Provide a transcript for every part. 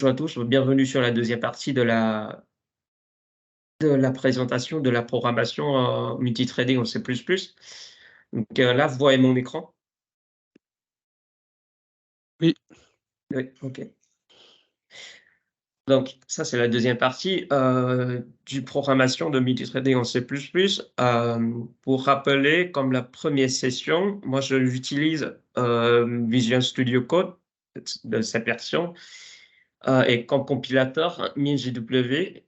Bonjour à tous, bienvenue sur la deuxième partie de la présentation de la programmation multithreading en C++. Donc là, vous voyez mon écran? Oui. Oui, OK. Donc ça, c'est la deuxième partie du programmation de multithreading en C++. Pour rappeler, comme la première session, moi, j'utilise Visual Studio Code de cette version et comme compilateur, MinGW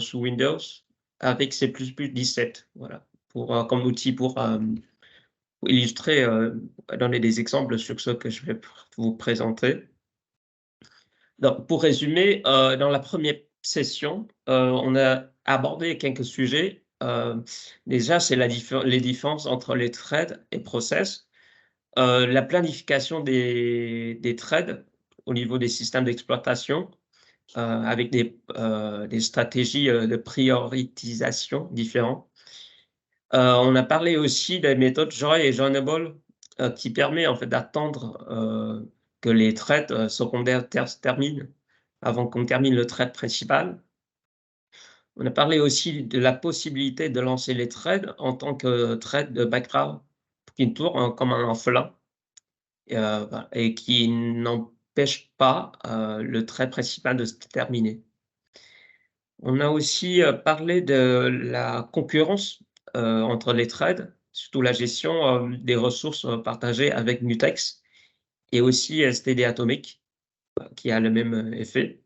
sous Windows avec C++ 17, voilà, comme outil pour illustrer, donner des exemples sur ce que je vais vous présenter. Donc, pour résumer, dans la première session, on a abordé quelques sujets. Déjà, c'est les différences entre les threads et process, la planification des threads au niveau des systèmes d'exploitation, avec des stratégies de prioritisation différentes. On a parlé aussi des méthodes Joy et Joinable qui permet en fait d'attendre que les threads secondaires se terminent avant qu'on termine le thread principal. On a parlé aussi de la possibilité de lancer les threads en tant que thread de background qui tourne comme un orphelin voilà, et qui n'empêche pas le thread principal de se terminer. On a aussi parlé de la concurrence entre les threads, surtout la gestion des ressources partagées avec Mutex et aussi STD Atomic, qui a le même effet.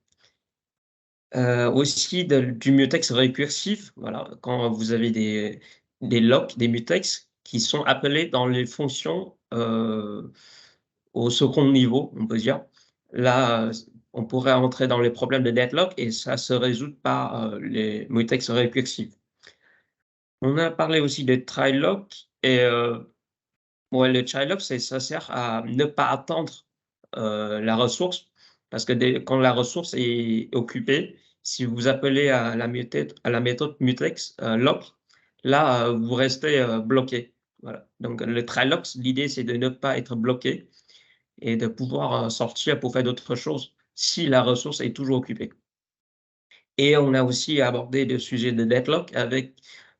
Aussi du mutex récursif, voilà, quand vous avez des locks, des mutex qui sont appelés dans les fonctions au second niveau, on peut dire. Là, on pourrait entrer dans les problèmes de deadlock et ça se résout par les mutex récursifs. On a parlé aussi de try-lock et ouais, le try-lock, ça sert à ne pas attendre la ressource parce que quand la ressource est occupée, si vous appelez à la méthode mutex lock, là, vous restez bloqué. Voilà. Donc le try-lock, l'idée, c'est de ne pas être bloqué et de pouvoir sortir pour faire d'autres choses si la ressource est toujours occupée. Et on a aussi abordé le sujet de deadlock avec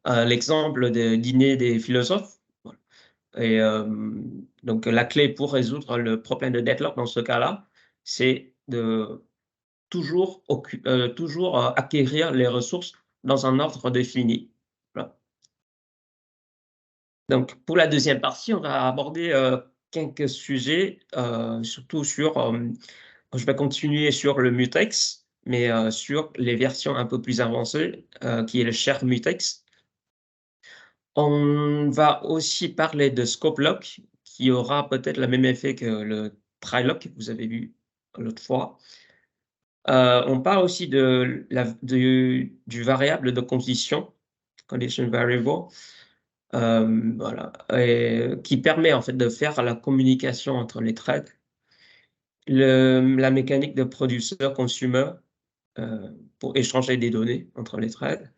l'exemple de dîner des philosophes. Voilà. Et donc la clé pour résoudre le problème de deadlock dans ce cas-là, c'est de toujours acquérir les ressources dans un ordre défini. Voilà. Donc pour la deuxième partie, on va aborder quelques sujets, surtout sur, je vais continuer sur le mutex, mais sur les versions un peu plus avancées, qui est le share mutex. On va aussi parler de scope lock, qui aura peut-être le même effet que le try lock que vous avez vu l'autre fois. On parle aussi du variable de condition variable, voilà, et qui permet en fait de faire la communication entre les threads. La mécanique de producer-consumer pour échanger des données entre les threads.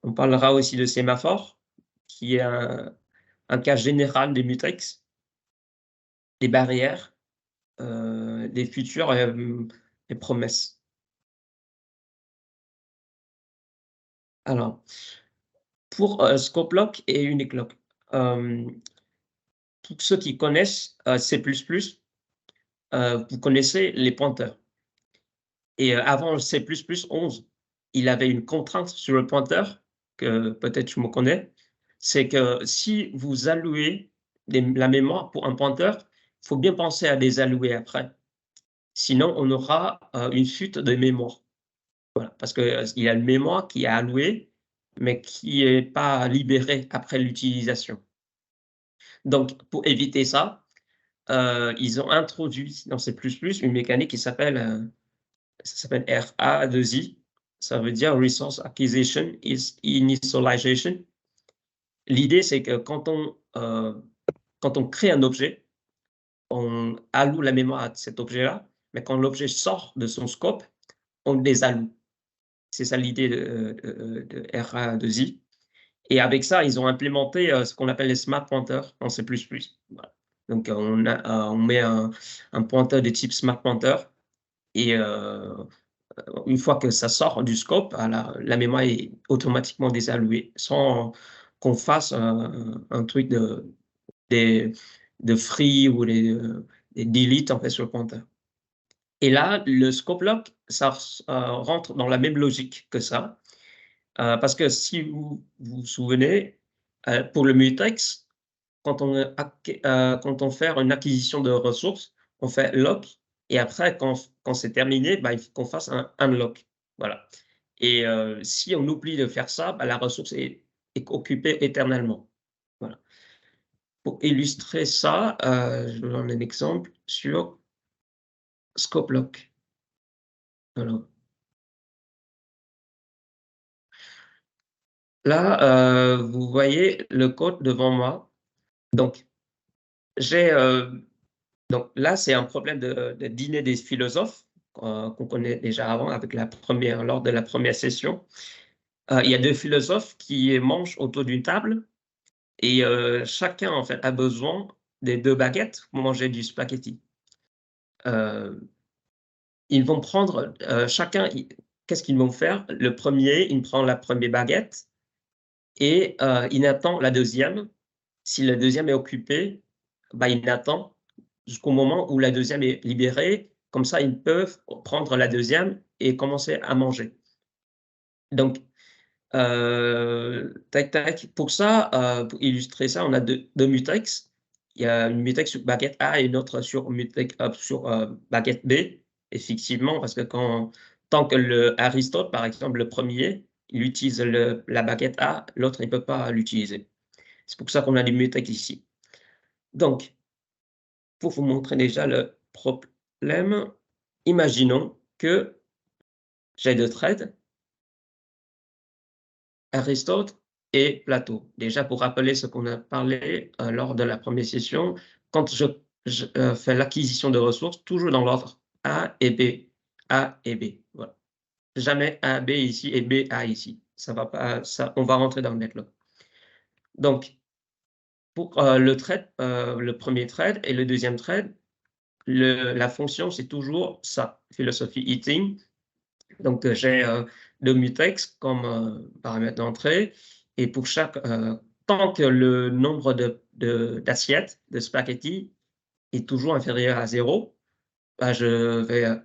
On parlera aussi de sémaphore, qui est un cas général des mutex, des barrières, des futurs et promesses. Alors, pour scope lock et unique lock, pour ceux qui connaissent C++, vous connaissez les pointeurs. Et avant le C++ 11, il avait une contrainte sur le pointeur, que peut-être tu me connais, c'est que si vous allouez la mémoire pour un pointeur, il faut bien penser à les allouer après. Sinon, on aura une fuite de mémoire. Voilà, parce qu'il y a une mémoire qui est allouée, mais qui n'est pas libérée après l'utilisation. Donc, pour éviter ça, ils ont introduit dans C++ une mécanique qui s'appelle RA2I. Ça veut dire Resource Acquisition Initialization. L'idée, c'est que quand on crée un objet, on alloue la mémoire à cet objet-là, mais quand l'objet sort de son scope, on le désalloue. C'est ça l'idée de RA2I. Et avec ça, ils ont implémenté ce qu'on appelle les smart pointers en C++. Voilà. Donc, on met un pointeur de type smart pointer et une fois que ça sort du scope, la mémoire est automatiquement désallouée sans qu'on fasse un truc des, de free ou des delete en fait sur le pointeur. Et là, le scope lock, ça rentre dans la même logique que ça. Parce que si vous vous souvenez, pour le mutex, quand on fait une acquisition de ressources, on fait lock et après, quand c'est terminé, bah, il faut qu'on fasse un unlock. Voilà. Et si on oublie de faire ça, bah, la ressource est occupée éternellement. Voilà. Pour illustrer ça, je vous donne un exemple sur scope lock. Alors, là, vous voyez le code devant moi. Donc, j'ai donc là, c'est un problème de dîner des philosophes qu'on connaît déjà avant avec lors de la première session. Il y a deux philosophes qui mangent autour d'une table et chacun en fait a besoin des deux baguettes pour manger du spaghetti. Ils vont prendre chacun. Qu'est-ce qu'ils vont faire? Le premier, il prend la première baguette et il attend la deuxième. Si la deuxième est occupée, bah, il attend jusqu'au moment où la deuxième est libérée. Comme ça, ils peuvent prendre la deuxième et commencer à manger. Donc, tac, tac. Pour ça, pour illustrer ça, on a deux mutex. Il y a une mutex sur baguette A et une autre sur, baguette B. Effectivement, parce que tant que Aristote, par exemple, le premier, il utilise la baguette A, l'autre, il ne peut pas l'utiliser. C'est pour ça qu'on a des mutex ici. Donc, pour vous montrer déjà le problème, imaginons que j'ai deux threads, Aristote et Platon. Déjà, pour rappeler ce qu'on a parlé lors de la première session, quand je fais l'acquisition de ressources, toujours dans l'ordre A et B. A et B. Voilà. Jamais A, B ici et B, A ici. Ça va pas, ça, on va rentrer dans le netlog. Donc, pour le premier thread et le deuxième thread, la fonction, c'est toujours ça, philosophie eating. Donc, j'ai le mutex comme paramètre d'entrée. Et pour tant que le nombre d'assiettes de spaghetti est toujours inférieur à 0, bah, je vais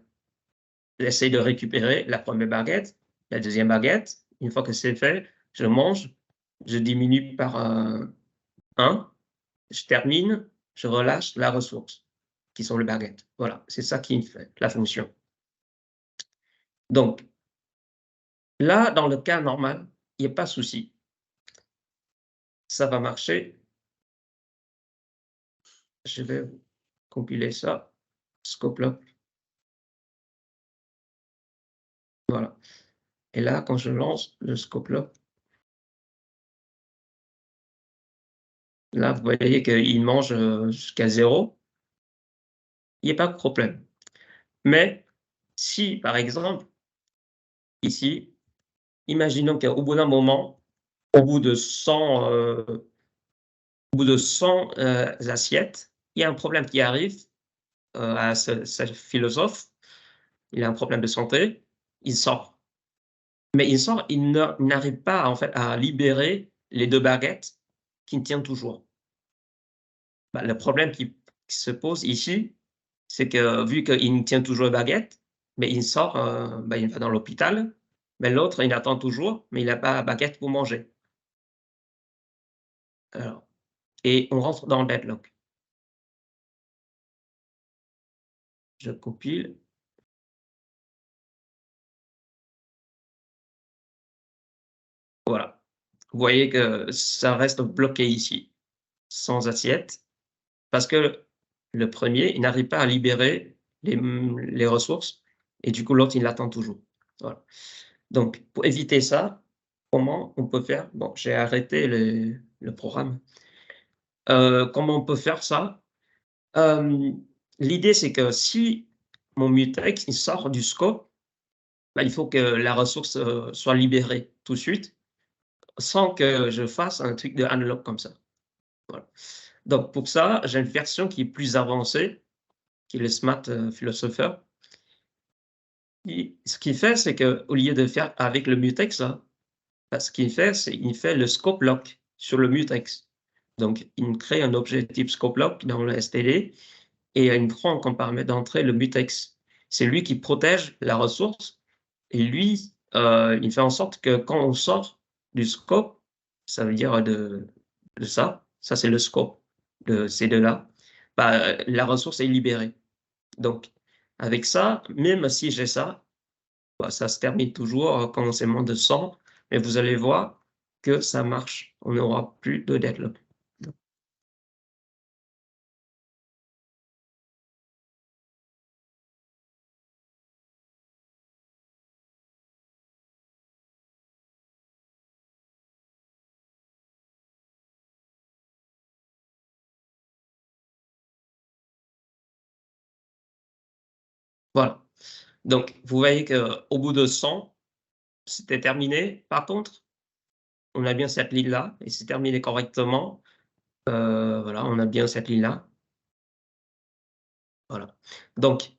essayer de récupérer la première baguette, la deuxième baguette. Une fois que c'est fait, je mange, je diminue par 1, je termine, je relâche la ressource, qui sont les baguettes. Voilà, c'est ça qui me fait la fonction. Donc, là, dans le cas normal, il n'y a pas de souci. Ça va marcher. Je vais compiler ça. Scope lock. Voilà. Et là, quand je lance le scope lock, là, vous voyez qu'il mange jusqu'à 0. Il n'y a pas de problème. Mais si, par exemple, ici, imaginons qu'au bout d'un moment, au bout de 100, assiettes, il y a un problème qui arrive à ce philosophe. Il a un problème de santé. Il sort. Mais il n'arrive pas en fait à libérer les deux baguettes qui tiennent toujours. Bah, le problème qui se pose ici, c'est que vu qu'il tient toujours la baguette, mais il sort, bah, il va dans l'hôpital, mais l'autre, il attend toujours, mais il n'a pas la baguette pour manger. Alors, et on rentre dans le deadlock. Je compile. Voilà. Vous voyez que ça reste bloqué ici, sans assiette, parce que le premier, il n'arrive pas à libérer les ressources, et du coup, l'autre, il l'attend toujours. Voilà. Donc, pour éviter ça, comment on peut faire? Bon, j'ai arrêté le programme. Comment on peut faire ça? L'idée, c'est que si mon mutex il sort du scope, bah, il faut que la ressource soit libérée tout de suite, sans que je fasse un truc de unlock comme ça. Voilà. Donc, pour ça, j'ai une version qui est plus avancée, qui est le Smart Philosopher. ce qu'il fait, c'est qu'au lieu de faire avec le mutex, là, bah, ce qu'il fait, c'est qu'il fait le scope lock sur le mutex. Donc, il crée un objet type scope lock dans le STD et il prend comme paramètre d'entrée le mutex. C'est lui qui protège la ressource et lui, il fait en sorte que quand on sort du scope, ça veut dire de ça c'est le scope de ces deux-là, bah, la ressource est libérée. Donc, avec ça, même si j'ai ça, bah, ça se termine toujours quand c'est moins de 100, mais vous allez voir que ça marche. On n'aura plus de deadlock. Voilà. Donc, vous voyez qu'au bout de 100, c'était terminé. Par contre, on a bien cette ligne-là et c'est terminé correctement. Voilà, on a bien cette ligne-là. Voilà. Donc,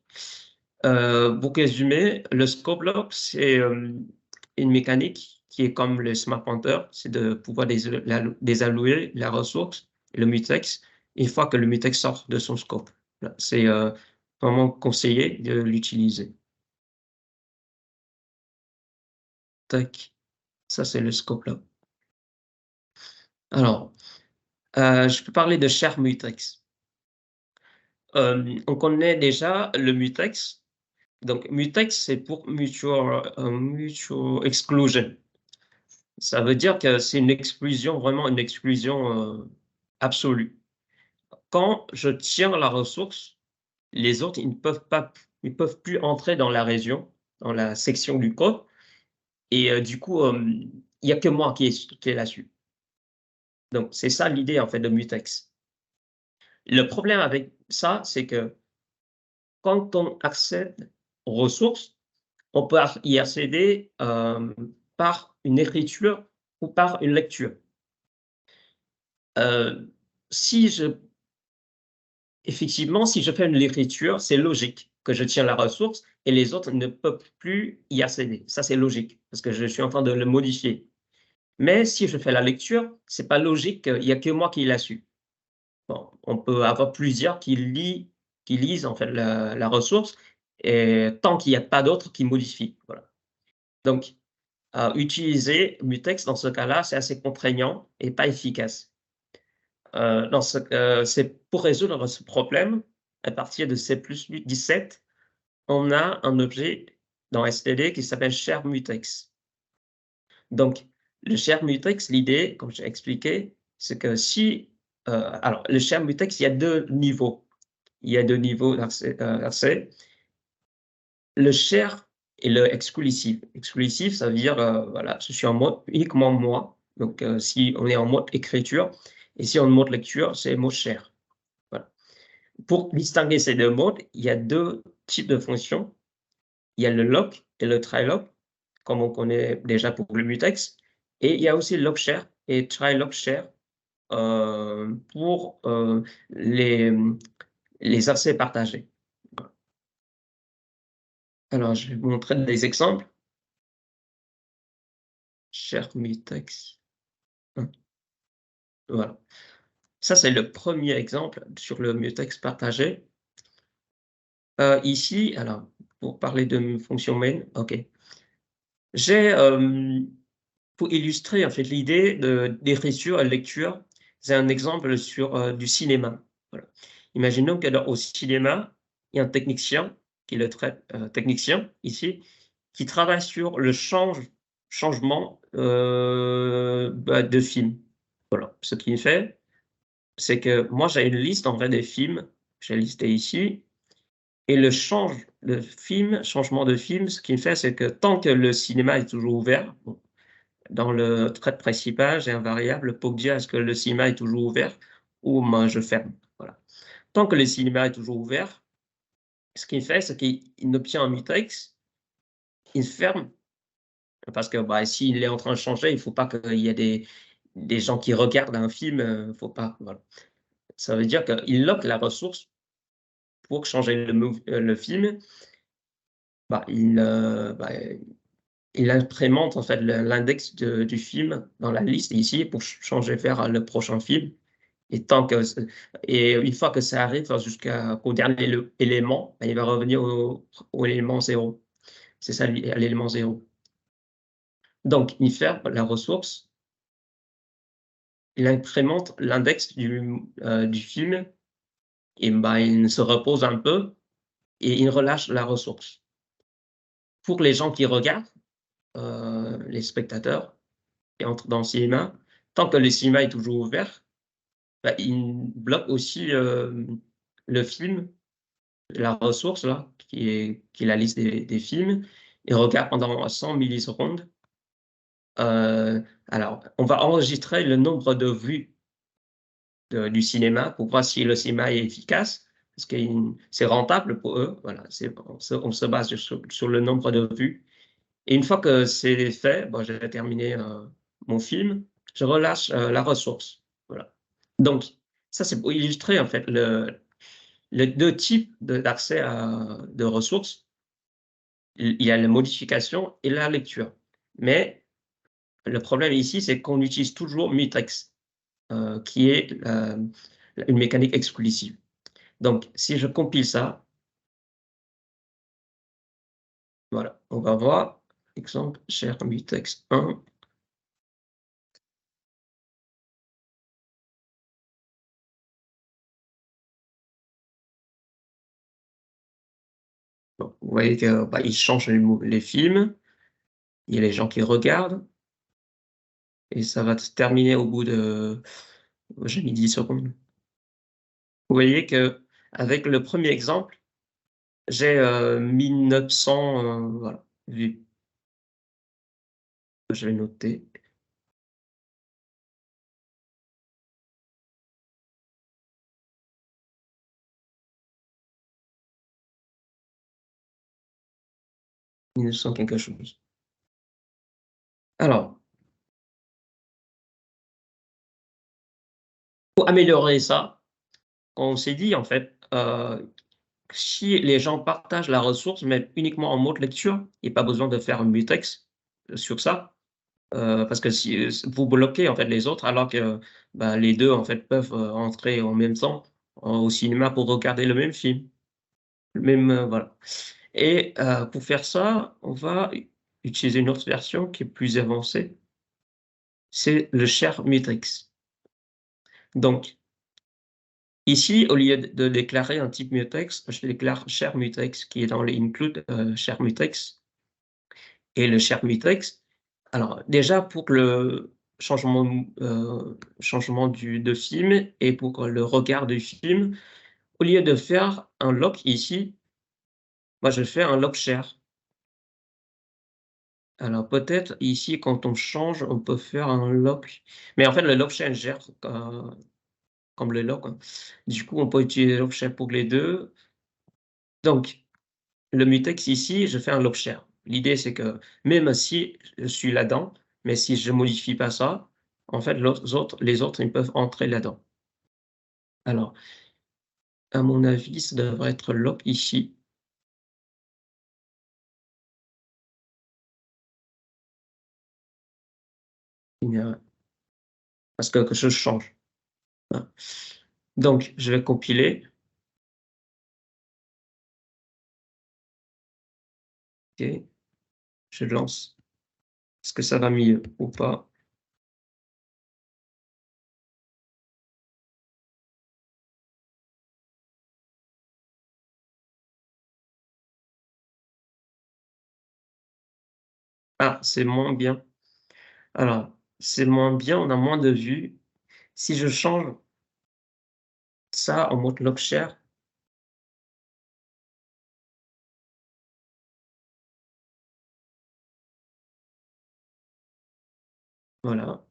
pour résumer, le scope lock, c'est une mécanique qui est comme le smart pointer, c'est de pouvoir désallouer la ressource, le mutex, une fois que le mutex sort de son scope. C'est vraiment conseillé de l'utiliser. Tac, ça c'est le scope lock. Alors, je peux parler de share mutex. On connaît déjà le mutex. Donc, mutex, c'est pour mutual exclusion. Ça veut dire que c'est une exclusion, vraiment une exclusion absolue. Quand je tiens la ressource, les autres, ils ne peuvent plus entrer dans la région, dans la section du code. Et du coup, il n'y a que moi qui est là-dessus. Donc, c'est ça l'idée en fait de mutex. Le problème avec ça, c'est que quand on accède aux ressources, on peut y accéder par une écriture ou par une lecture. Euh, si je, Effectivement, si je fais une l'écriture, c'est logique que je tiens la ressource et les autres ne peuvent plus y accéder. Ça, c'est logique parce que je suis en train de le modifier. Mais si je fais la lecture, c'est pas logique qu'il n'y a que moi qui l'a su. Bon, on peut avoir plusieurs qui lisent en fait la ressource et tant qu'il n'y a pas d'autres qui modifient. Voilà. Donc, utiliser mutex dans ce cas-là, c'est assez contraignant et pas efficace. C'est pour résoudre ce problème, à partir de C++17, on a un objet dans std qui s'appelle shareMutex. Donc, le shareMutex, l'idée, comme j'ai expliqué, c'est que si... alors, le shareMutex, il y a deux niveaux. Il y a deux niveaux d'accès. Le share et le exclusif. Exclusif, ça veut dire, voilà, je suis en mode uniquement moi. Donc, si on est en mode écriture, et si on est en mode lecture, c'est mot share. Voilà. Pour distinguer ces deux modes, il y a deux types de fonctions. Il y a le lock et le try-lock, comme on connaît déjà pour le mutex. Et il y a aussi lock share et try-lock share pour les accès partagés. Alors, je vais vous montrer des exemples. Share mutex. Voilà. Ça, c'est le premier exemple sur le mutex partagé. Ici, alors, pour parler de fonction main, OK. J'ai, pour illustrer en fait l'idée d'écriture et de lecture, c'est un exemple sur du cinéma. Voilà. Imaginons qu'au cinéma, il y a un technicien qui est le technicien ici, qui travaille sur le changement de film. Voilà. Ce qu'il fait, c'est que moi j'ai une liste en vrai des films, j'ai listé ici, et changement de film, ce qu'il fait, c'est que tant que le cinéma est toujours ouvert, bon, dans le thread principal, j'ai un variable pour dire est-ce que le cinéma est toujours ouvert ou moi je ferme. Voilà. Tant que le cinéma est toujours ouvert, ce qu'il fait, c'est qu'il obtient un mutex, il ferme, parce que bah, s'il est en train de changer, il ne faut pas qu'il y ait des gens qui regardent un film, faut pas. Voilà. Ça veut dire qu'il lock la ressource pour changer le film il incrémente en fait l'index du film dans la liste ici pour changer vers le prochain film. Et, et une fois que ça arrive jusqu'au dernier élément, il va revenir au élément 0. C'est ça l'élément 0. Donc, il fait la ressource, il incrémente l'index du film, et il se repose un peu et il relâche la ressource. Pour les gens qui regardent, les spectateurs qui entrent dans le cinéma, tant que le cinéma est toujours ouvert, il bloque aussi le film, la ressource là, qui est la liste des films, et regarde pendant 100 millisecondes. Alors, on va enregistrer le nombre de vues du cinéma pour voir si le cinéma est efficace, parce que c'est rentable pour eux. Voilà, on se base sur le nombre de vues. Et une fois que c'est fait, bon, j'ai terminé mon film, je relâche la ressource. Voilà. Donc, ça, c'est pour illustrer en fait les deux types d'accès de ressources. Il y a la modification et la lecture. Mais le problème ici, c'est qu'on utilise toujours mutex, qui est une mécanique exclusive. Donc, si je compile ça, voilà, on va voir, exemple, share mutex 1. Bon, vous voyez qu'il change les films, il y a les gens qui regardent, et ça va se terminer au bout de, j'ai mis 10 secondes. Vous voyez que avec le premier exemple, j'ai 1900 voilà, vues. Je vais noter. « 1900 quelque chose. Alors, pour améliorer ça, on s'est dit en fait, si les gens partagent la ressource, mais uniquement en mode lecture, il n'y a pas besoin de faire un mutex sur ça. Parce que si vous bloquez en fait les autres, alors que les deux en fait peuvent entrer en même temps au cinéma pour regarder le même film, le même voilà. Et pour faire ça, on va utiliser une autre version qui est plus avancée, c'est le share mutex. Donc ici, au lieu de déclarer un type mutex, je déclare share mutex qui est dans les include share mutex. Et le share mutex, alors déjà pour le changement de film et pour le regard du film, au lieu de faire un lock ici, moi je fais un lock share. Alors peut-être ici quand on change, on peut faire un lock, mais en fait le lock share gère comme le lock, hein. Du coup, on peut utiliser le lock share pour les deux. Donc le mutex ici, je fais un lock share. L'idée c'est que même si je suis là-dedans, mais si je modifie pas ça, en fait les autres, ils peuvent entrer là-dedans. Alors, à mon avis, ça devrait être lock ici. Parce que quelque chose change. Voilà. Donc, je vais compiler. OK, je lance. Est-ce que ça va mieux ou pas? Ah, c'est moins bien. Alors, c'est moins bien, on a moins de vues. Si je change ça en mode lock share, voilà.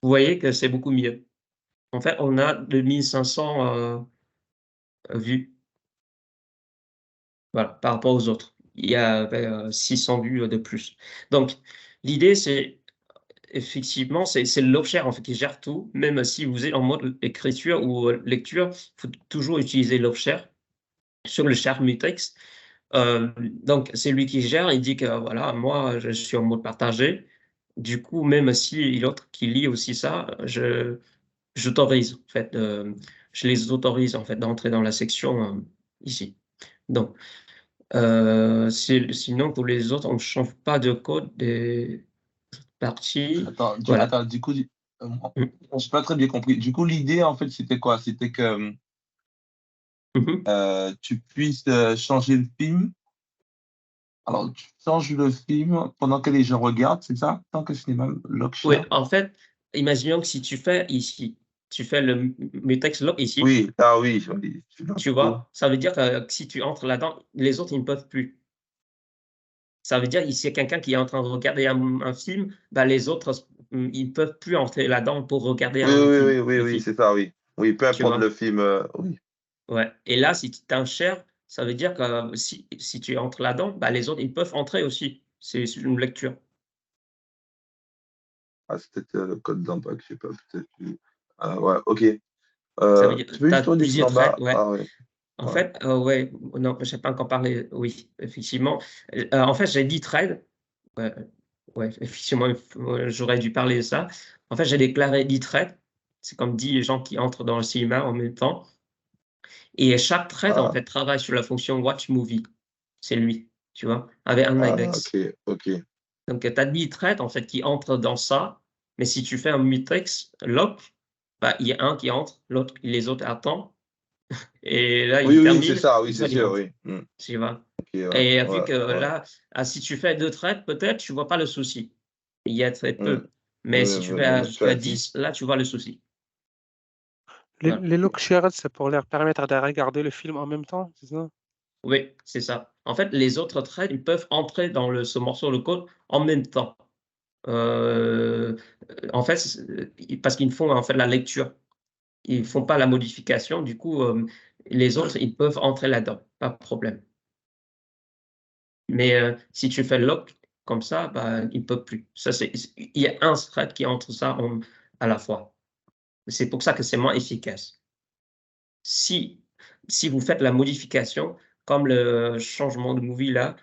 Vous voyez que c'est beaucoup mieux. En fait, on a 2500 vues, voilà, par rapport aux autres. Il y avait 600 vues de plus. Donc, l'idée, c'est effectivement, c'est l'Opshare en fait qui gère tout, même si vous êtes en mode écriture ou lecture, il faut toujours utiliser l'Opshare sur le share mutex. Donc c'est lui qui gère, il dit que voilà, moi je suis en mode partagé. Du coup, même si l'autre qui lit aussi ça, j'autorise en fait, je les autorise en fait d'entrer dans la section ici. Donc, sinon pour les autres, on ne change pas de code des parties. Voilà. Attends, du coup, Mmh. j'ai pas très bien compris. Du coup, l'idée, en fait, c'était quoi? C'était que Mmh. tu puisses changer le film. Alors, tu changes le film pendant que les gens regardent, c'est ça? Tant que cinéma, lock Oui, share? en fait, imaginons que si tu fais ici, tu fais le mutex lock ici, Oui, ah oui, oui. tu Du coup, vois? Ça veut dire que si tu entres là-dedans, les autres, ils ne peuvent plus. Ça veut dire s'il y a quelqu'un qui est en train de regarder un film, bah, les autres, ils ne peuvent plus entrer là-dedans pour regarder oui, un oui, film oui, oui, le oui, film, c'est ça, oui. Oui, peu tu importe le vois? film, oui. Ouais, et là, si tu es un share, ça veut dire que si tu entres là-dedans, bah, les autres, ils peuvent entrer aussi. C'est une lecture. Ah, c'est peut-être le code d'impact, je sais pas, peut-être. Ouais, ok. Ça veut dire Tu peux tu as juste redécrire plusieurs en traits, bas? ouais. Ah ouais, En ouais. fait, ouais, non, j'ai pas encore parlé, oui, effectivement. En fait, j'ai 10 threads. Ouais, ouais, effectivement, j'aurais dû parler de ça. En fait, j'ai déclaré 10 threads. C'est comme 10 gens qui entrent dans le cinéma en même temps et chaque thread, en Ah, fait, travaille sur la fonction watch movie. C'est lui, tu vois? Avec un ok, index. ok. Donc, tu as 10 threads, en fait, qui entrent dans ça, mais si tu fais un mutex lock, bah, il y a un qui entre, l'autre les autres attendent et là, Oui, il oui, c'est termine, ça, oui, les c'est autres, ils sûr, entrent. oui. Tu vois? Ok, ouais, Et vu ouais, que ouais. là, si tu fais 2 trades, peut-être, tu vois pas le souci. Il y a très Hmm. peu. Mais Oui, si tu mais vas là, tu jusqu'à as dit. 10, là, tu vois le souci. Les, Voilà. les look shared, c'est pour leur permettre de regarder le film en même temps, c'est ça? Oui, c'est ça. En fait, les autres trades, ils peuvent entrer dans ce morceau de code en même temps. Heu, en fait, parce qu'ils font, en fait, la lecture. Ils font pas la modification. Du coup, les autres, ils peuvent entrer là-dedans, pas de problème. Mais si tu fais lock comme ça, bah, il peut plus. Ça, il y a un thread qui entre ça à la fois. C'est pour ça que c'est moins efficace. Si si vous faites la modification, comme le changement de movie là,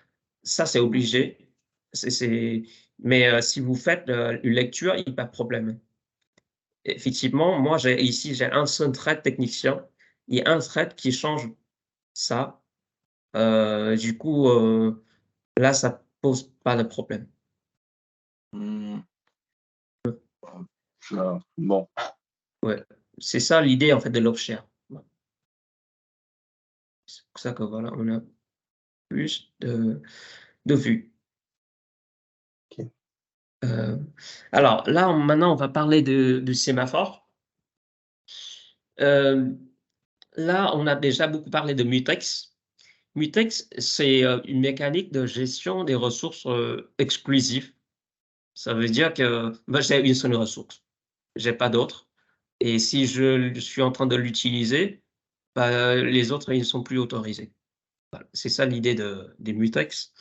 ça c'est obligé. C'est mais si vous faites, une lecture, il y a pas de problème. Effectivement, moi j'ai un seul thread technicien et un thread qui change ça. Du coup, là, ça pose pas de problème. Hmm. Bon. Ouais, c'est ça l'idée en fait de l'offshare. Ouais. C'est pour ça que voilà, on a plus de vues. Ok. Heu, alors là, maintenant, on va parler du sémaphore. Hem, Là, on a déjà beaucoup parlé de mutex. Mutex, c'est, une mécanique de gestion des ressources, exclusives. Ça veut dire que moi, j'ai une seule ressource, j'ai pas d'autres et si je suis en train de l'utiliser, bah, les autres, ils ne sont plus autorisés. Voilà, c'est ça l'idée des mutex.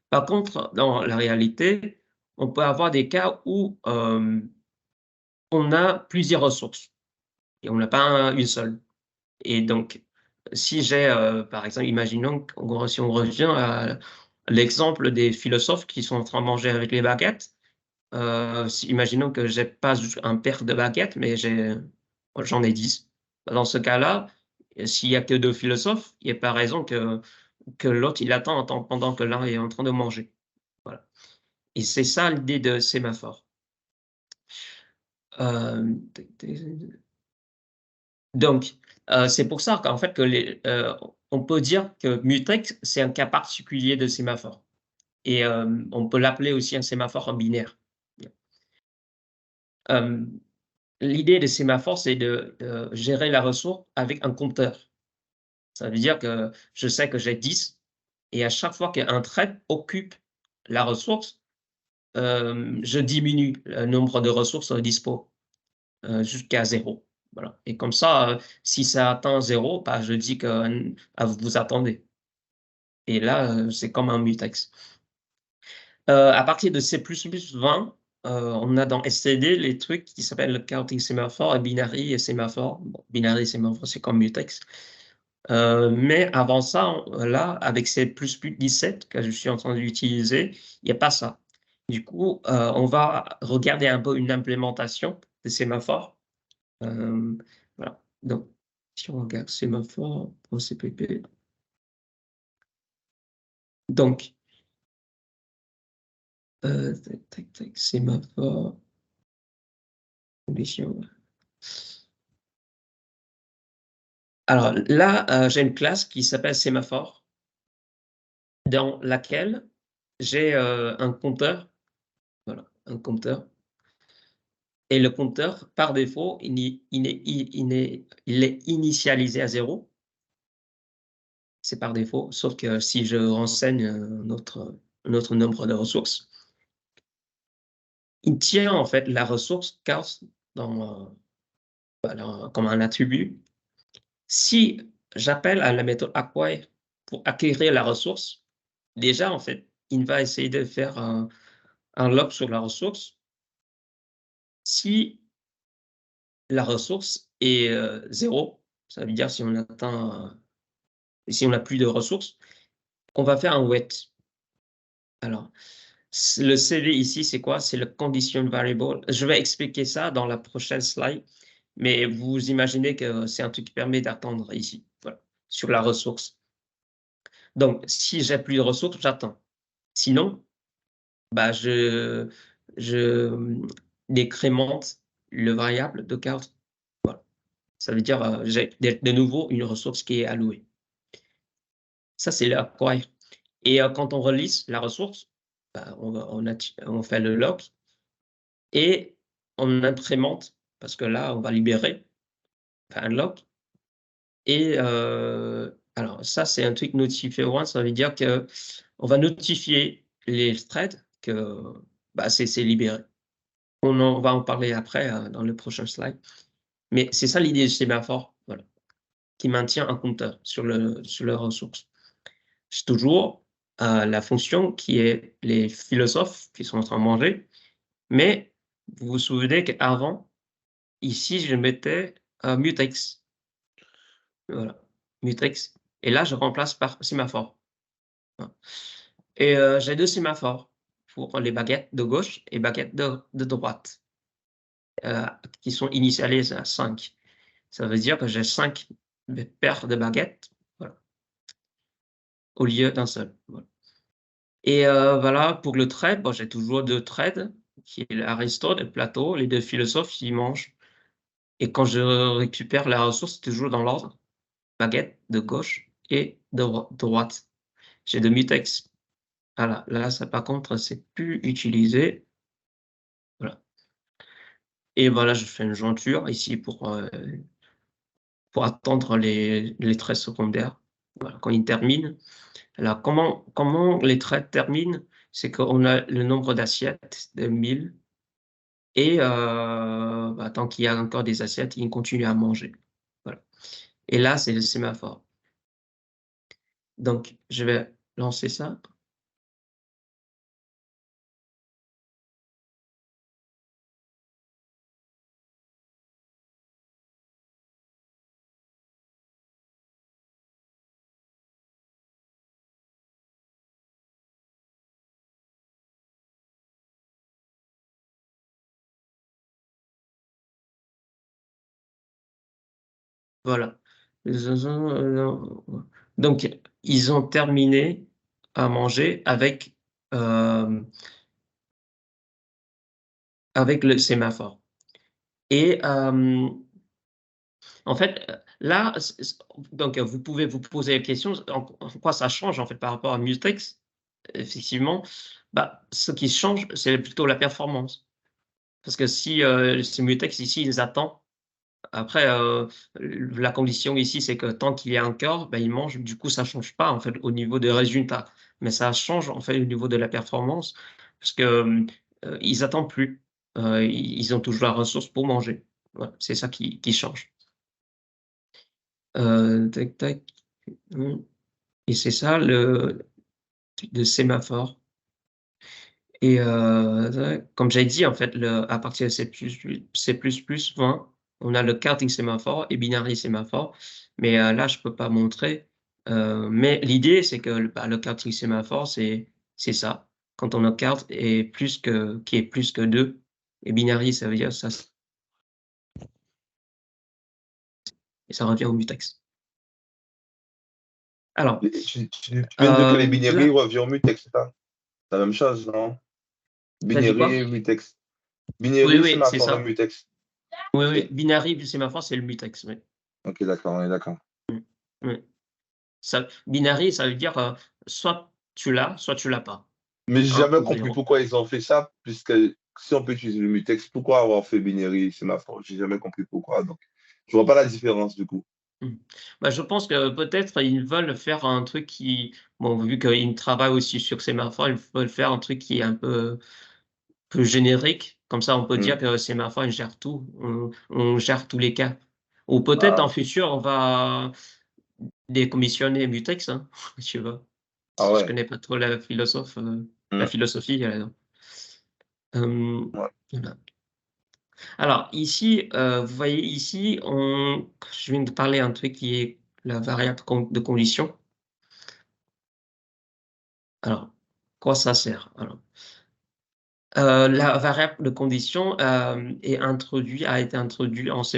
Par contre, dans la réalité, on peut avoir des cas où, on a plusieurs ressources et on n'a pas une seule et donc si j'ai, par exemple, imaginons si on revient à l'exemple des philosophes qui sont en train de manger avec les baguettes, si imaginons que j'ai pas un paire de baguettes, mais j'en ai 10. Dans ce cas-là, s'il y a que 2 philosophes, il y a pas raison que l'autre il attend pendant que l'un est en train de manger. Voilà et c'est ça l'idée de sémaphore. Donc c'est pour ça qu'en fait on peut dire que mutex, c'est un cas particulier de sémaphore et on peut l'appeler aussi un sémaphore en binaire. Hem, L'idée des sémaphores, c'est de gérer la ressource avec un compteur. Ça veut dire que je sais que j'ai 10 et à chaque fois qu'un thread occupe la ressource, je diminue le nombre de ressources dispo, jusqu'à 0. Voilà et comme ça, si ça atteint 0, bah, je dis que, vous attendez et là, c'est comme un mutex. À partir de C++20, on a dans std les trucs qui s'appellent le counting sémaphore et binary et sémaphore. Bon, binary et sémaphore, c'est comme mutex. Mais avant ça, là, avec C++17 que je suis en train d'utiliser, il n'y a pas ça. Du coup, on va regarder un peu une implémentation de sémaphore. Voilà. Donc, si on regarde sémaphore pour CPP. Donc, tac, tac, sémaphore. Condition. Alors là, j'ai une classe qui s'appelle sémaphore, dans laquelle j'ai un compteur. Voilà, un compteur. Et le compteur, par défaut, il est initialisé à 0. C'est par défaut, sauf que si je renseigne un autre nombre de ressources, il tient en fait la ressource count comme un attribut. Si j'appelle à la méthode acquire pour acquérir la ressource, déjà, en fait, il va essayer de faire un log sur la ressource. Si la ressource est 0, ça veut dire si on atteint, si on n'a plus de ressources, on va faire un wait. Alors, le CV ici, c'est quoi? C'est le condition variable. Je vais expliquer ça dans la prochaine slide, mais vous imaginez que c'est un truc qui permet d'attendre ici, voilà, sur la ressource. Donc, si j'ai plus de ressources, j'attends. Sinon, bah, je décrémente le variable de count. Voilà. Ça veut dire j'ai de nouveau une ressource qui est allouée. Ça, c'est l'acquire. Et quand on relise la ressource, bah, on fait le log et on incrémente, parce que là, on va libérer un log. Et alors, ça, c'est un truc notifié one, ça veut dire qu'on va notifier les threads que bah, c'est libéré. On va en parler après dans le prochain slide. Mais c'est ça l'idée du sémaphore, voilà, qui maintient un compteur sur la ressource. C'est toujours la fonction qui est les philosophes qui sont en train de manger. Mais vous vous souvenez qu'avant, ici, je mettais mutex. Voilà, mutex. Et là, je remplace par sémaphore. Voilà. Et j'ai deux sémaphores pour les baguettes de gauche et baguettes de droite, qui sont initialisées à 5. Ça veut dire que j'ai 5 paires de baguettes, voilà, au lieu d'un seul. Voilà. Et voilà, pour le trade, bon, j'ai toujours deux trades, qui est Aristote et Platon, les deux philosophes qui mangent. Et quand je récupère la ressource, c'est toujours dans l'ordre, baguette de gauche et de droite. J'ai de mutex. Voilà, là, ça par contre, c'est plus utilisé. Voilà. Et voilà, je fais une jointure ici pour attendre les traits secondaires. Voilà, quand ils terminent. Alors, comment les traits terminent? C'est qu'on a le nombre d'assiettes de 1000 et bah, tant qu'il y a encore des assiettes, ils continuent à manger. Voilà. Et là, c'est le sémaphore. Donc, je vais lancer ça. Voilà. Donc, ils ont terminé à manger avec le sémaphore. Et en fait, là, donc vous pouvez vous poser la question en quoi ça change en fait par rapport à mutex. Effectivement, bah, ce qui change, c'est plutôt la performance. Parce que si c'est mutex ici, ils attendent. Après, la condition ici, c'est que tant qu'il y a un corps, ben, il mange. Du coup, ça ne change pas en fait au niveau des résultats, mais ça change en fait au niveau de la performance parce que ils attendent plus. Ils ont toujours la ressource pour manger. Voilà, c'est ça qui change. Tac, tac. Et c'est ça le sémaphore. Et comme j'ai dit, en fait, à partir de C++20, on a le counting sémaphore et binary sémaphore. Mais là, je peux pas montrer. Mais l'idée, c'est que le counting sémaphore, c'est ça. Quand on a count qui est plus que 2, et binary, ça veut dire ça, et ça revient au mutex. Alors, Tu viens de dire que les binaries là, reviennent au mutex, c'est ça? C'est la même chose, non? t'as dit Binary quoi? et mutex. Oui, Binary, oui, c'est sémaphore et ça. mutex. Oui, Ok, oui, binary plus sémaphore, c'est le mutex, oui. ok, d'accord, on est d'accord. Oui. Binary, ça veut dire soit tu l'as, soit tu l'as pas. Mais j'ai 1 jamais ou compris 0. pourquoi ils ont fait ça, puisque si on peut utiliser le mutex, pourquoi avoir fait binary, sémaphore? J'ai jamais compris pourquoi, donc je vois pas la différence du coup. Bah, je pense que peut-être ils veulent faire un truc qui, bon, vu qu'ils travaillent aussi sur sémaphore, ils veulent faire un truc qui est un peu générique. Comme ça, on peut dire Hmm. que sémaphore, il gère tout. On gère tous les cas. Ou peut-être en Ah, futur, on va décommissionner mutex, hein, tu vois. ah Je ouais. connais pas trop la Hmm. philosophie. Ouais. Voilà. Alors ici, vous voyez ici, je viens de parler un truc qui est la variable de condition. Alors, quoi ça sert? Alors, la variable de condition a été introduite en C++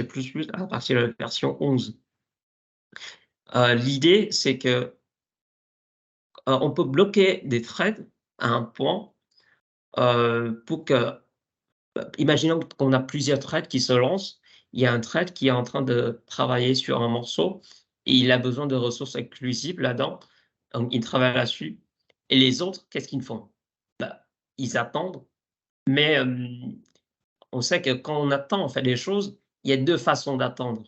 à partir de la version 11. L'idée, c'est que on peut bloquer des threads à un point pour que, imaginons qu'on a plusieurs threads qui se lancent. Il y a un thread qui est en train de travailler sur un morceau et il a besoin de ressources exclusives là-dedans. Donc, il travaille là-dessus. Et les autres, qu'est-ce qu'ils font? Bah, ils attendent. Mais on sait que quand on attend, on fait des choses, il y a 2 façons d'attendre.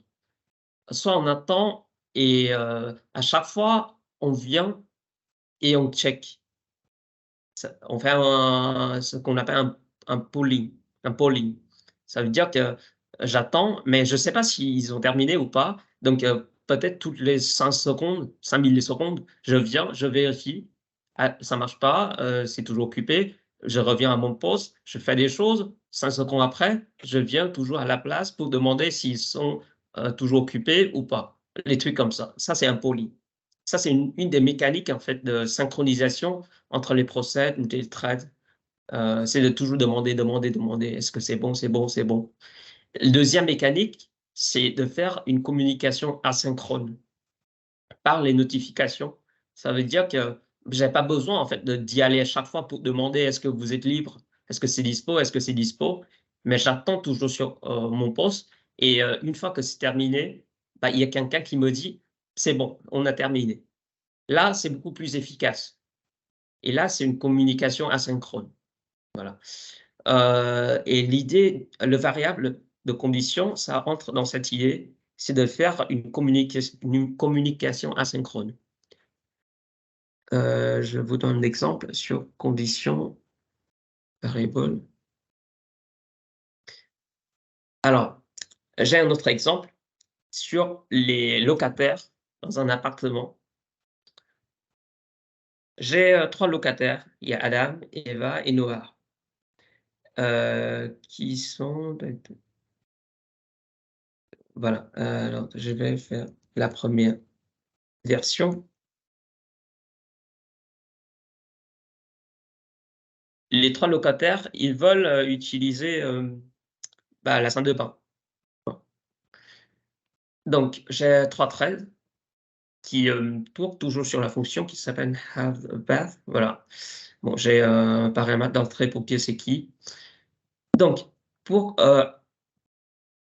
Soit on attend et à chaque fois, on vient et on check. On fait ce qu'on appelle un polling, un polling. Ça veut dire que j'attends, mais je ne sais pas s'ils ont terminé ou pas. Donc, peut-être toutes les 5 secondes, 5 millisecondes, je viens, je vérifie. Ah, ça marche pas, c'est toujours occupé. Je reviens à mon poste, je fais des choses. 5 secondes après, je viens toujours à la place pour demander s'ils sont toujours occupés ou pas. Les trucs comme ça. Ça, c'est un polling. Ça, c'est une des mécaniques en fait de synchronisation entre les procès ou des threads. C'est de toujours demander, demander, demander. Est-ce que c'est bon, c'est bon, c'est bon. La deuxième mécanique, c'est de faire une communication asynchrone par les notifications. Ça veut dire que j'ai pas besoin en fait d'y aller à chaque fois pour demander est-ce que vous êtes libre, est-ce que c'est dispo, est-ce que c'est dispo. Mais j'attends toujours sur mon poste et une fois que c'est terminé, bah, il y a quelqu'un qui me dit c'est bon, on a terminé. Là, c'est beaucoup plus efficace. Et là, c'est une communication asynchrone. Voilà. Et l'idée, le variable de condition, ça entre dans cette idée, c'est de faire une communication asynchrone. Je vous donne un exemple sur condition variable. Alors, j'ai un autre exemple sur les locataires dans un appartement. J'ai 3 locataires. Il y a Adam, Eva et Noah, qui sont voilà, alors je vais faire la première version. Les 3 locataires, ils veulent, utiliser, bah, la salle de bain. Donc j'ai 3 threads qui, tournent toujours sur la fonction qui s'appelle have a bath, voilà. Bon, j'ai un paramètre d'entrée pour qui c'est qui. Donc pour,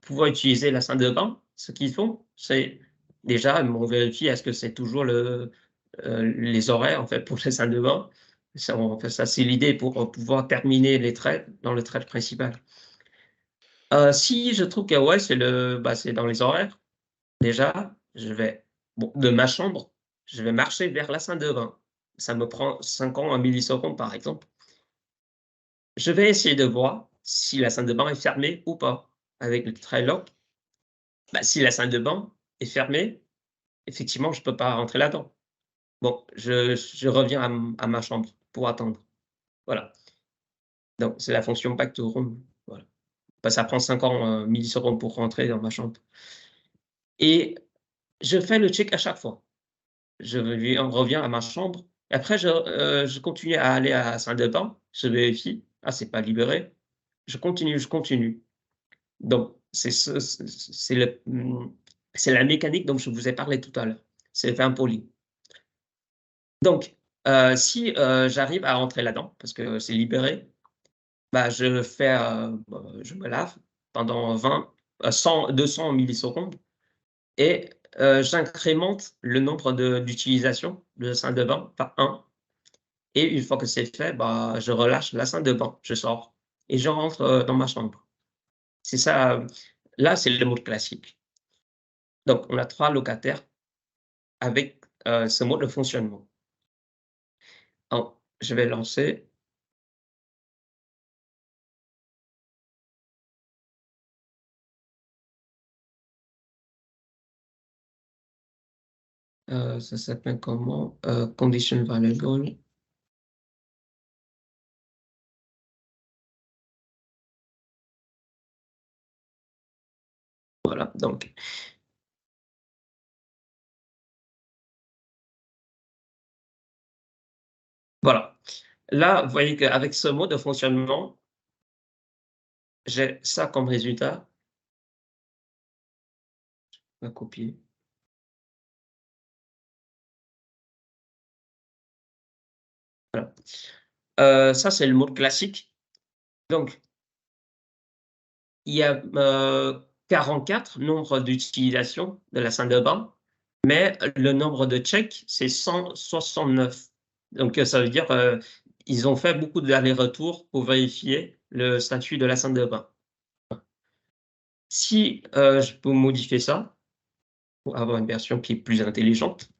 pouvoir utiliser la salle de bain, ce qu'ils font, c'est déjà, on vérifie est-ce que c'est toujours les horaires en fait pour les salles de bain. Ça, en fait, ça c'est l'idée pour pouvoir terminer les threads dans le thread principal. Si je trouve que ouais, c'est dans les horaires, déjà, je vais bon, de ma chambre, je vais marcher vers la salle de bain. Ça me prend 50 millisecondes par exemple. Je vais essayer de voir si la salle de bain est fermée ou pas avec le try lock. Bah, si la salle de bain est fermée, effectivement, je peux pas rentrer là-dedans. Bon, je reviens à ma chambre pour attendre. Voilà. Donc, c'est la fonction back to room. Voilà. Bah, ça prend 50 millisecondes pour rentrer dans ma chambre. Et je fais le check à chaque fois. On revient à ma chambre. Et après, je continue à aller à la salle de bain. Je vérifie. Ah, c'est pas libéré. Je continue, je continue. Donc, c'est la mécanique dont je vous ai parlé tout à l'heure. C'est fait impoli. Donc, si j'arrive à rentrer là-dedans, parce que c'est libéré, bah, je me lave pendant 200 millisecondes et j'incrémente le nombre d'utilisations de la salle de bain par 1 et une fois que c'est fait, bah, je relâche la salle de bain, je sors et je rentre, dans ma chambre. C'est ça, là, c'est le mode classique. Donc on a 3 locataires avec, ce mode de fonctionnement. Alors, je vais lancer. Ça s'appelle comment? Condition variable. Voilà, donc voilà. Là, vous voyez qu'avec ce mode de fonctionnement, j'ai ça comme résultat. On va copier. Voilà. Ça, c'est le mode classique. Donc, il y a 44 nombre d'utilisations de la salle de bain, mais le nombre de checks, c'est 169. Donc, ça veut dire ils ont fait beaucoup d'allers-retours pour vérifier le statut de la salle de bain. Si je peux modifier ça pour avoir une version qui est plus intelligente.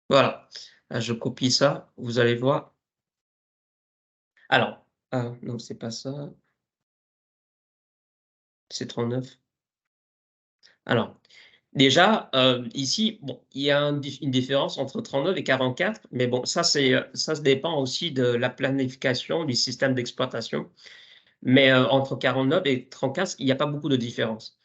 Voilà, là, je copie ça, vous allez voir. Alors, non, c'est pas ça, c'est 39. Alors, déjà, ici, bon, il y a une différence entre 39 et 44, mais bon, ça ça dépend aussi de la planification du système d'exploitation. Mais entre 49 et 34, il n'y a pas beaucoup de différence.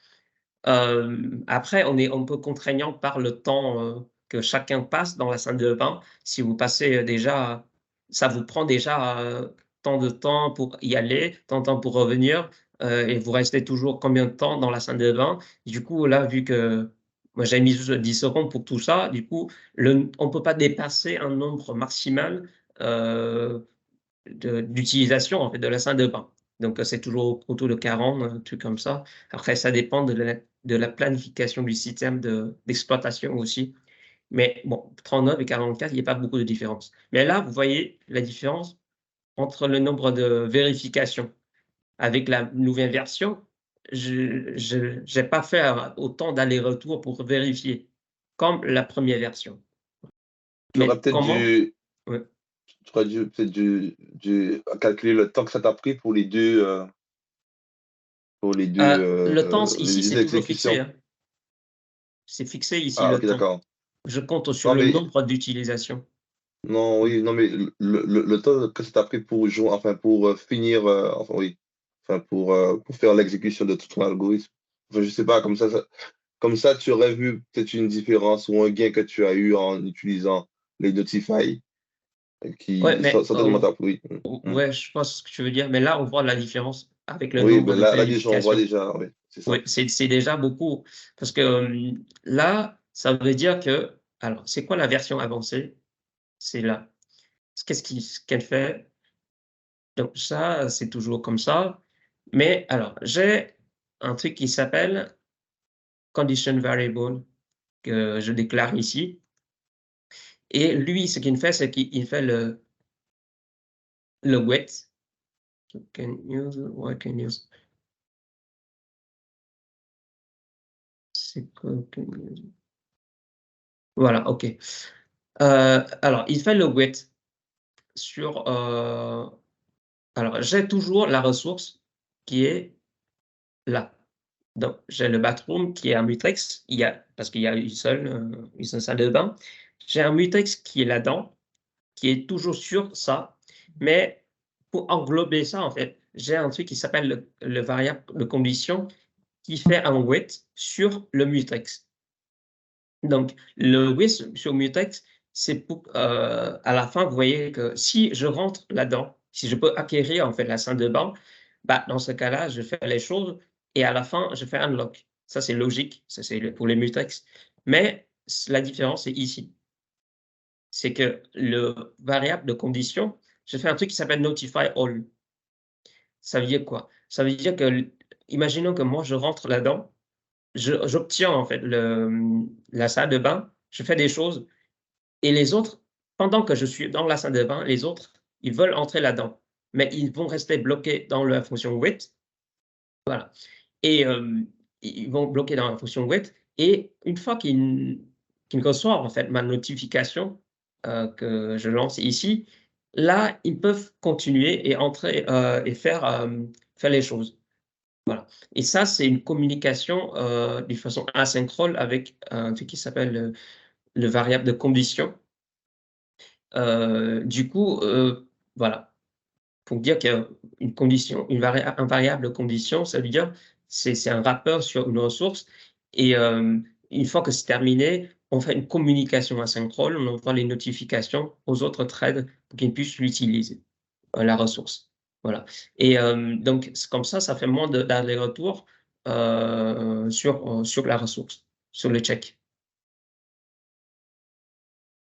Après, on est un peu contraignant par le temps que chacun passe dans la salle de bain. Si vous passez déjà, ça vous prend déjà tant de temps pour y aller, tant de temps pour revenir, et vous restez toujours combien de temps dans la salle de bain. Du coup, là, vu que moi j'ai mis juste 10 secondes pour tout ça, du coup, on ne peut pas dépasser un nombre maximal euh, d'utilisation en fait, de la salle de bain. Donc, c'est toujours autour de 40, un truc comme ça. Après, ça dépend de la planification du système d'exploitation aussi. Mais bon, 39 et 44, il n'y a pas beaucoup de différence. Mais là, vous voyez la différence entre le nombre de vérifications. Avec la nouvelle version, je n'ai pas fait autant d'allers-retours pour vérifier, comme la première version. Tu aurais Mais peut-être comment? dû, Ouais. tu aurais peut-être dû calculer le temps que ça t'a pris Le temps, ici, les c'est deux toujours fixé, exécutions. hein. C'est fixé ici Ah, le ok, temps. d'accord. Je compte sur Non, le mais, nombre d'utilisations. non, oui, non, mais le temps que ça t'a pris pour jouer, enfin, pour finir, enfin, oui, enfin, pour faire l'exécution de tout ton algorithme. Enfin, je sais pas, comme ça, tu aurais vu peut-être une différence ou un gain que tu as eu en utilisant les Notify, Ouais, qui mais certainement t'a pris. ouais, je pense ce que tu veux dire. Mais là, on voit la différence avec le Oui, nombre ben de là, déjà, on voit vérifications. déjà, oui, c'est Oui, ça. c'est déjà beaucoup. Parce que là, ça veut dire que. Alors, c'est quoi la version avancée? C'est là. Ce qu'elle fait? Donc, ça, c'est toujours comme ça. Mais alors, j'ai un truc qui s'appelle condition variable que je déclare ici. Et lui, ce qu'il fait, c'est qu'il fait le width. You can use, what I can use. C'est quoi can use? Voilà, OK. Alors, il fait le width sur. Alors, j'ai toujours la ressource qui est là. Donc, j'ai le bathroom qui est un mutex. Parce qu'il y a une seule salle de bain. J'ai un mutex qui est là-dedans, qui est toujours sur ça. Mais pour englober ça, en fait, j'ai un truc qui s'appelle le variable de condition qui fait un width sur le mutex. Donc, le width sur mutex, c'est pour, à la fin, vous voyez que si je rentre là-dedans, si je peux acquérir en fait la salle de bain, bah, dans ce cas-là, je fais les choses et à la fin, je fais unlock. Ça, c'est logique, ça c'est pour les mutex. Mais la différence, c'est ici. C'est que le variable de condition, je fais un truc qui s'appelle notify all. Ça veut dire quoi? Ça veut dire que, imaginons que moi, je rentre là-dedans, j'obtiens en fait la salle de bain, je fais des choses et les autres, pendant que je suis dans la salle de bain, les autres, ils veulent entrer là-dedans, mais ils vont rester bloqués dans la fonction width, voilà. Et ils vont bloquer dans la fonction width. Et une fois qu'ils reçoivent en fait ma notification que je lance ici, là, ils peuvent continuer et entrer et faire les choses. Voilà. Et ça, c'est une communication de façon asynchrone avec un truc qui s'appelle le variable de condition. Du coup, voilà, pour dire qu'il y a une condition, un variable condition, ça veut dire c'est un wrapper sur une ressource et une fois que c'est terminé, on fait une communication asynchrone, on envoie les notifications aux autres threads pour qu'ils puissent l'utiliser, la ressource. Voilà. Et donc, comme ça fait moins d'aller-retour sur la ressource, sur le check.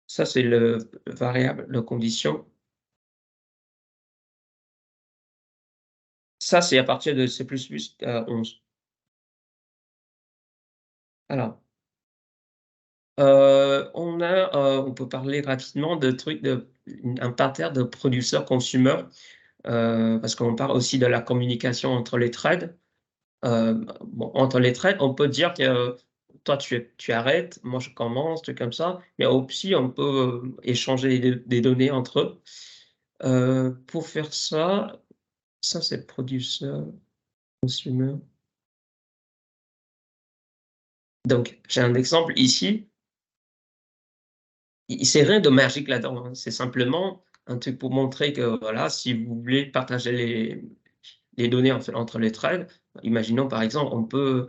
Ça, c'est le variable de condition. Ça, c'est à partir de C++ 11. Alors, on peut parler rapidement de trucs un pattern de producer-consumer, parce qu'on parle aussi de la communication entre les threads. Bon, entre les threads, on peut dire que toi, tu arrêtes, moi, je commence, trucs comme ça, mais aussi, on peut échanger des données entre eux. Pour faire ça, c'est producer-consumer. Donc, j'ai un exemple ici. C'est rien de magique là-dedans, hein. C'est simplement un truc pour montrer que voilà, si vous voulez partager les données entre les threads, imaginons par exemple, on peut.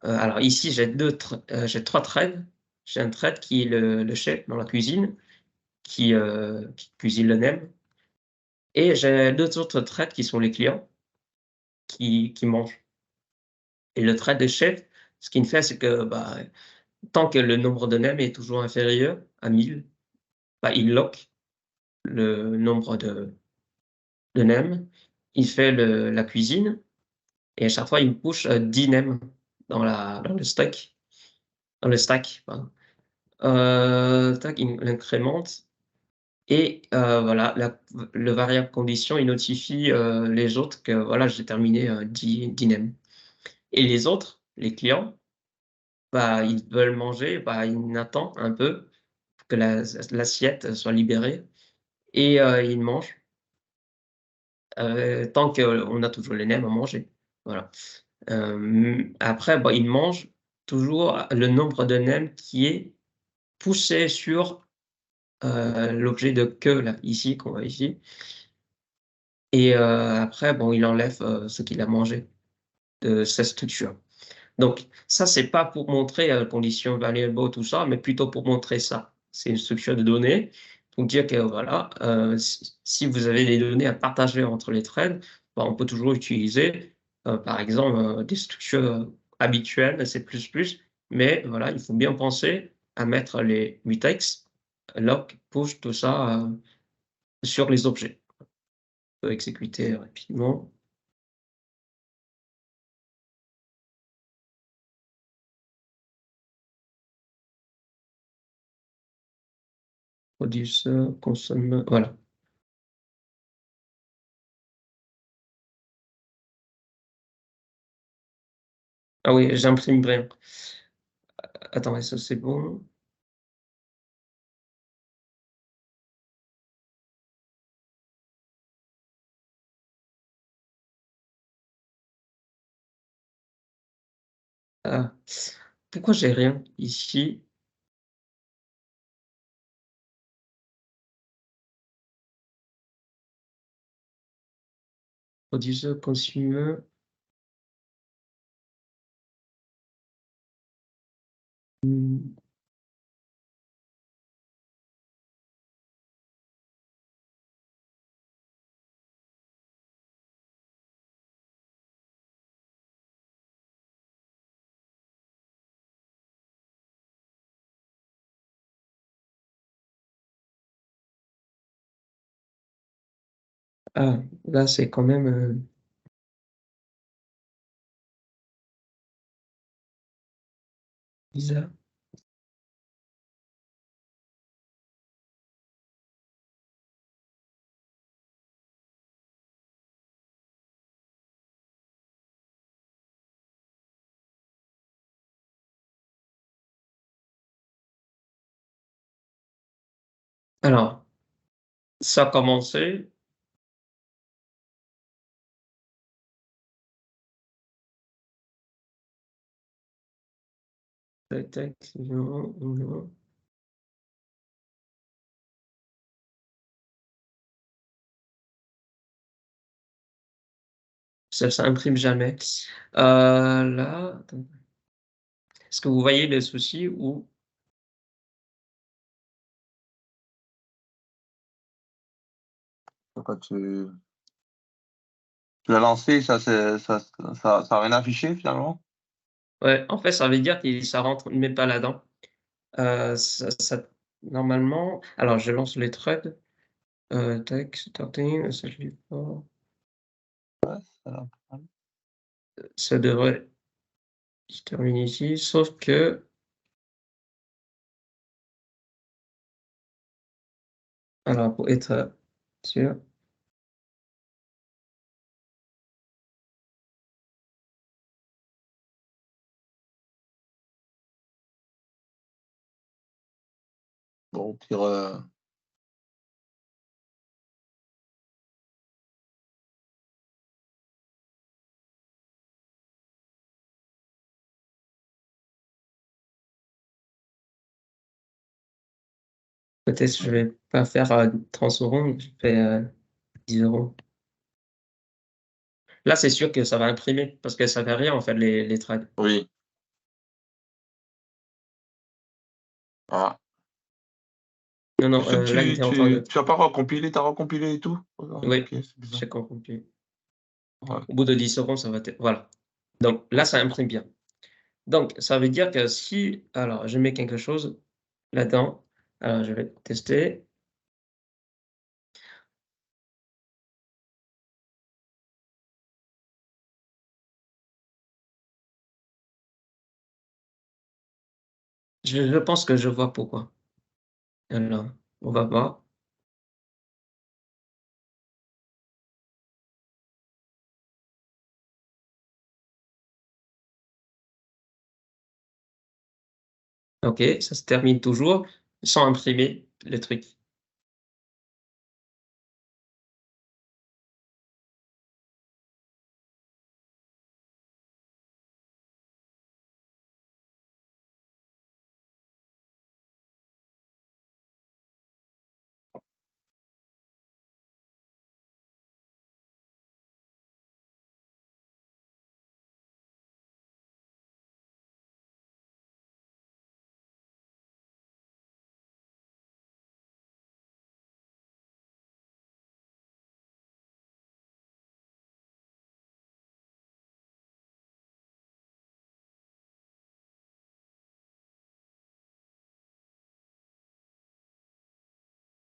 Alors ici, j'ai 3 threads. J'ai un thread qui est le chef dans la cuisine, qui cuisine le nem. Et j'ai 2 autres threads qui sont les clients qui mangent. Et le thread de chef, ce qu'il fait, c'est que bah, tant que le nombre de nems est toujours inférieur à 1000, bah, il lock le nombre de nems, il fait la cuisine et à chaque fois il push 10 nems dans le stack, pardon. Tac, il l'incrémente et voilà, le variable condition, il notifie les autres que voilà, j'ai terminé 10 nems. Et les autres, les clients, bah, ils veulent manger, bah, ils attendent un peu pour que l'assiette soit libérée et ils mangent. Tant qu'on a toujours les nems à manger. Voilà. Après, bah, il mange toujours le nombre de nems qui est poussé sur l'objet de queue, là, ici, qu'on voit ici. Et après, bon, il enlève ce qu'il a mangé de cette structure. Donc, ça, c'est pas pour montrer condition variable, tout ça, mais plutôt pour montrer ça. C'est une structure de données pour dire que voilà, si vous avez des données à partager entre les threads, bah, on peut toujours utiliser, par exemple, des structures habituelles de C++, mais voilà, il faut bien penser à mettre les mutex, lock, push, tout ça sur les objets. On peut exécuter rapidement. Producer, consumer, voilà. Ah oui, j'imprime rien. Attends, ça c'est bon. Ah, pourquoi j'ai rien ici? Producer, consumer. Hmm. Ah, là c'est quand même bizarre. Alors, ça a commencé. Tac, tac, non, non. Ça imprime jamais. Là, attends. Est-ce que vous voyez le souci ou Quand tu l'as lancé, ça a rien affiché finalement? ouais, en fait, ça veut dire que ça rentre même pas là-dedans. Normalement, alors je lance les threads, tac, starting, ça je l'ai pas. Alors, Ça devrait se terminer ici, sauf que alors pour être sûr, bon, au pire, peut-être je vais pas faire 30 secondes, je fais 10 euros. Là, c'est sûr que ça va imprimer parce que ça fait rien en fait les threads. oui. Ah. Non, Je non, sais que là, il était en train de. tu as pas recompilé, tu as recompilé et tout? Ok, Oui, c'est bizarre. j'ai compris. Ouais. Au bout de 10 secondes, ça va être. Voilà. Donc là, ça imprime bien. Donc, ça veut dire que si, alors, je mets quelque chose là-dedans, alors je vais tester. Je pense que je vois pourquoi. Alors, on va voir. OK, ça se termine toujours sans imprimer le truc.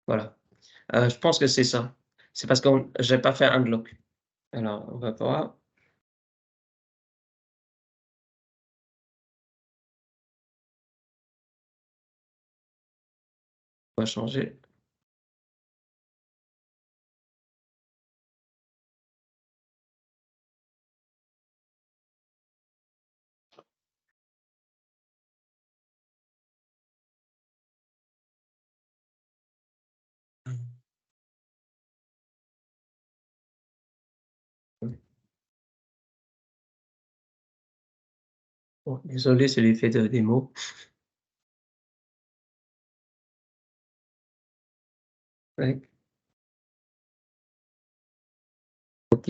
Voilà. Je pense que c'est ça. C'est parce que j'ai pas fait un unlock. Alors, on va voir. On va changer. Bon, désolé, c'est l'effet de démo. Ouais. Ok.